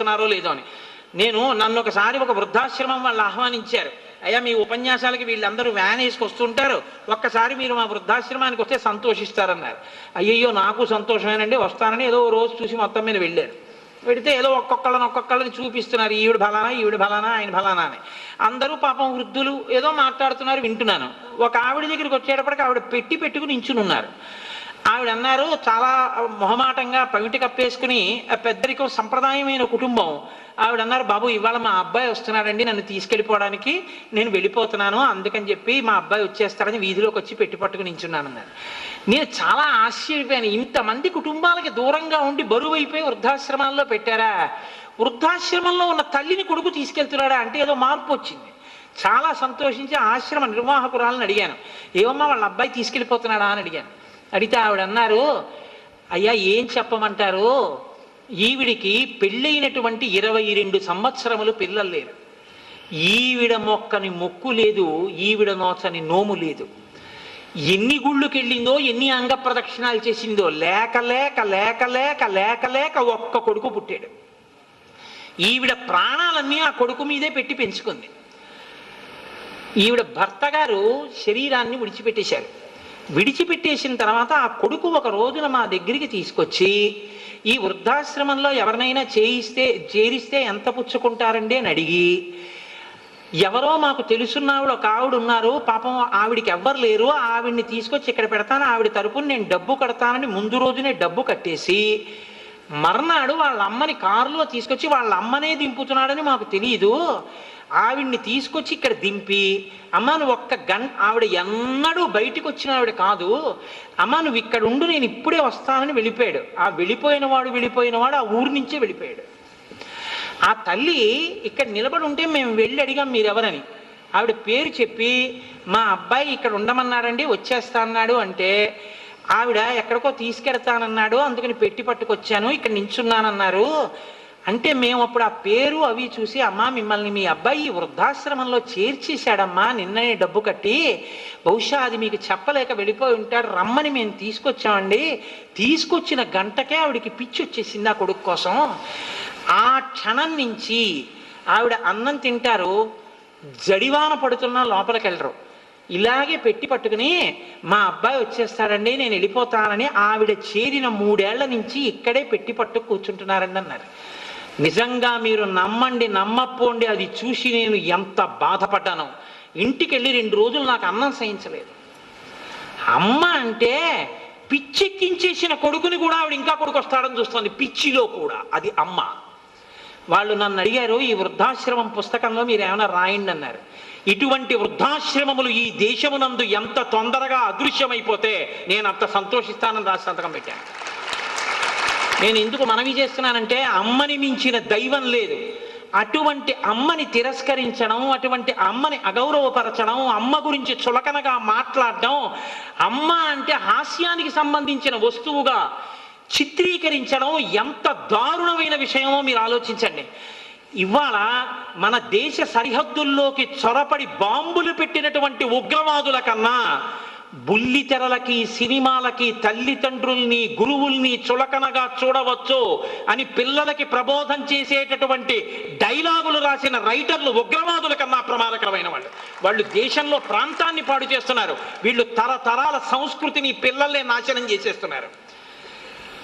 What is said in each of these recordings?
చేస్తున్నారో లేదో అని. నన్ను ఒకసారి ఒక వృద్ధాశ్రమం వాళ్ళు ఆహ్వానించారు. అయ్యా, మీ ఉపన్యాసాలకి వీళ్ళందరూ వ్యాన్ వేసుకొస్తుంటారు, ఒక్కసారి మీరు మా వృద్ధాశ్రమానికి వస్తే సంతోషిస్తారన్నారు. అయ్యయ్యో, నాకు సంతోషమేనండి, వస్తానని ఏదో రోజు చూసి మొత్తం మీద వెళ్ళారు. వెడితే ఏదో ఒక్కొక్కళ్ళని చూపిస్తున్నారు, ఈవిడ ఫలానా ఆయన ఫలానా అని. అందరూ పాపం వృద్ధులు ఏదో మాట్లాడుతున్నారు, వింటున్నాను. ఒక ఆవిడ దగ్గరికి వచ్చేటప్పటికి ఆవిడ పెట్టుకుని నించుని ఉన్నారు. ఆవిడ అన్నారు, చాలా మొహమాటంగా పవిటి కప్పేసుకుని, పెద్దరికం సంప్రదాయమైన కుటుంబం. ఆవిడ అన్నారు, బాబు ఇవాళ మా అబ్బాయి వస్తున్నాడండి నన్ను తీసుకెళ్ళిపోవడానికి, నేను వెళ్ళిపోతున్నాను, అందుకని చెప్పి మా అబ్బాయి వచ్చేస్తాడని వీధిలోకి వచ్చి పట్టుకుని నించున్నాను అన్నారు. నేను చాలా ఆశ్చర్యపోయాను, ఇంతమంది కుటుంబాలకి దూరంగా ఉండి బరువు అయిపోయి వృద్ధాశ్రమాల్లో పెట్టారా? వృద్ధాశ్రమంలో ఉన్న తల్లిని కొడుకు తీసుకెళ్తున్నాడా అంటే ఏదో మార్పు వచ్చింది. చాలా సంతోషించి ఆశ్రమ నిర్వాహకురాలను అడిగాను, ఏమమ్మా వాళ్ళ అబ్బాయి తీసుకెళ్ళిపోతున్నాడా అని అడిగాను. అడిగితే ఆవిడ అన్నారు, అయ్యా ఏం చెప్పమంటారు, ఈవిడికి పెళ్ళైనటువంటి 22 సంవత్సరములు పిల్లలు లేరు, ఈవిడ మొక్కని మొక్కు లేదు, ఈవిడ నోచని నోము లేదు, ఎన్ని గుళ్ళుకి వెళ్ళిందో ఎన్ని అంగ ప్రదక్షిణాలు చేసిందో, లేక లేక లేక లేక లేక లేక ఒక్క కొడుకు పుట్టాడు. ఈవిడ ప్రాణాలన్నీ ఆ కొడుకు మీదే పెట్టి పెంచుకుంది. ఈవిడ భర్త గారు శరీరాన్ని విడిచిపెట్టేశారు. విడిచిపెట్టేసిన తర్వాత ఆ కొడుకు ఒక రోజున మా దగ్గరికి తీసుకొచ్చి, ఈ వృద్ధాశ్రమంలో ఎవరినైనా చేరిస్తే ఎంత పుచ్చుకుంటారండి అని అడిగి, ఎవరో మాకు తెలుసున్నావిడ ఒక ఆవిడ ఉన్నారు, పాపం ఆవిడికి ఎవ్వరు లేరు, ఆవిడ్ని తీసుకొచ్చి ఇక్కడ పెడతాను, ఆవిడ తరపున నేను డబ్బు కడతానని ముందు రోజునే డబ్బు కట్టేసి, మర్నాడు వాళ్ళ అమ్మని కారులో తీసుకొచ్చి వాళ్ళ అమ్మనే దింపుతున్నాడని మాకు తెలియదు, ఆవిడ్ని తీసుకొచ్చి ఇక్కడ దింపి, అమ్మ నువ్వు ఆవిడ ఎన్నడూ బయటికి వచ్చిన ఆవిడ కాదు, అమ్మ నువ్వు ఇక్కడ ఉండు, నేను ఇప్పుడే వస్తానని వెళ్ళిపోయాడు. ఆ వెళ్ళిపోయినవాడు ఆ ఊరి నుంచే వెళ్ళిపోయాడు. ఆ తల్లి ఇక్కడ నిలబడి ఉంటే మేము వెళ్ళి అడిగాం మీరెవరని. ఆవిడ పేరు చెప్పి, మా అబ్బాయి ఇక్కడ ఉండమన్నాడండి, వచ్చేస్తా అన్నాడు అంటే, ఆవిడ ఎక్కడికో తీసుకెడతానన్నాడు, అందుకని పట్టుకొచ్చాను, ఇక్కడ నించున్నానన్నారు అంటే, మేము అప్పుడు ఆ పేరు అవి చూసి, అమ్మా మిమ్మల్ని మీ అబ్బాయి వృద్ధాశ్రమంలో చేర్చేశాడమ్మా నిన్ననే డబ్బు కట్టి, బహుశా అది మీకు చెప్పలేక వెళ్ళిపోయి ఉంటాడు, రమ్మని మేము తీసుకొచ్చామండి. తీసుకొచ్చిన గంటకే ఆవిడికి పిచ్చి వచ్చేసింది ఆ కొడుకు కోసం. ఆ క్షణం నుంచి ఆవిడ అన్నం తింటారు, జడివాన పడుతున్నా లోపలికి వెళ్ళరు, ఇలాగే పట్టుకుని మా అబ్బాయి వచ్చేస్తాడండి నేను వెళ్ళిపోతానని ఆవిడ చేరిన 3 ఏళ్ల నుంచి ఇక్కడే పట్టు కూర్చుంటున్నారండి అన్నారు. నిజంగా మీరు నమ్మండి నమ్మపోండి, అది చూసి నేను ఎంత బాధపడ్డానో. ఇంటికి వెళ్ళి 2 రోజులు నాకు అన్నం సహించలేదు. అమ్మ అంటే పిచ్చెక్కించేసిన కొడుకుని కూడా ఆవిడ ఇంకా కొడుకు వస్తాడని చూస్తుంది, పిచ్చిలో కూడా. అది అమ్మ. వాళ్ళు నన్ను అడిగారు, ఈ వృద్ధాశ్రమం పుస్తకంలో మీరు ఏమైనా రాయండి అన్నారు. ఇటువంటి వృద్ధాశ్రమములు ఈ దేశమునందు ఎంత తొందరగా అదృశ్యమైపోతే నేను అంత సంతోషిస్తానని రాసి సంతకం పెట్టాను. నేను ఎందుకు మనవి చేస్తున్నానంటే, అమ్మని మించిన దైవం లేదు. అటువంటి అమ్మని తిరస్కరించడం, అటువంటి అమ్మని అగౌరవపరచడం, అమ్మ గురించి చులకనగా మాట్లాడడం, అమ్మ అంటే హాస్యానికి సంబంధించిన వస్తువుగా చిత్రీకరించడం ఎంత దారుణమైన విషయమో మీరు ఆలోచించండి. ఇవాళ మన దేశ సరిహద్దుల్లోకి చొరపడి బాంబులు పెట్టినటువంటి ఉగ్రవాదుల కన్నా బుల్లితెరలకి సినిమాలకి తల్లిదండ్రుల్ని గురువుల్ని చులకనగా చూడవచ్చు అని పిల్లలకి ప్రబోధం చేసేటటువంటి డైలాగులు రాసిన రైటర్లు ఉగ్రవాదుల కన్నా ప్రమాదకరమైన వాళ్ళు దేశంలో ప్రాంతాన్ని పాడు చేస్తున్నారు. వీళ్ళు తరతరాల సంస్కృతిని పిల్లల్నే నాశనం చేసేస్తున్నారు.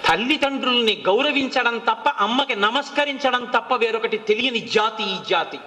తల్లిదండ్రుల్ని గౌరవించడం తప్ప, అమ్మకి నమస్కరించడం తప్ప వేరొకటి తెలియని జాతి ఈ జాతి.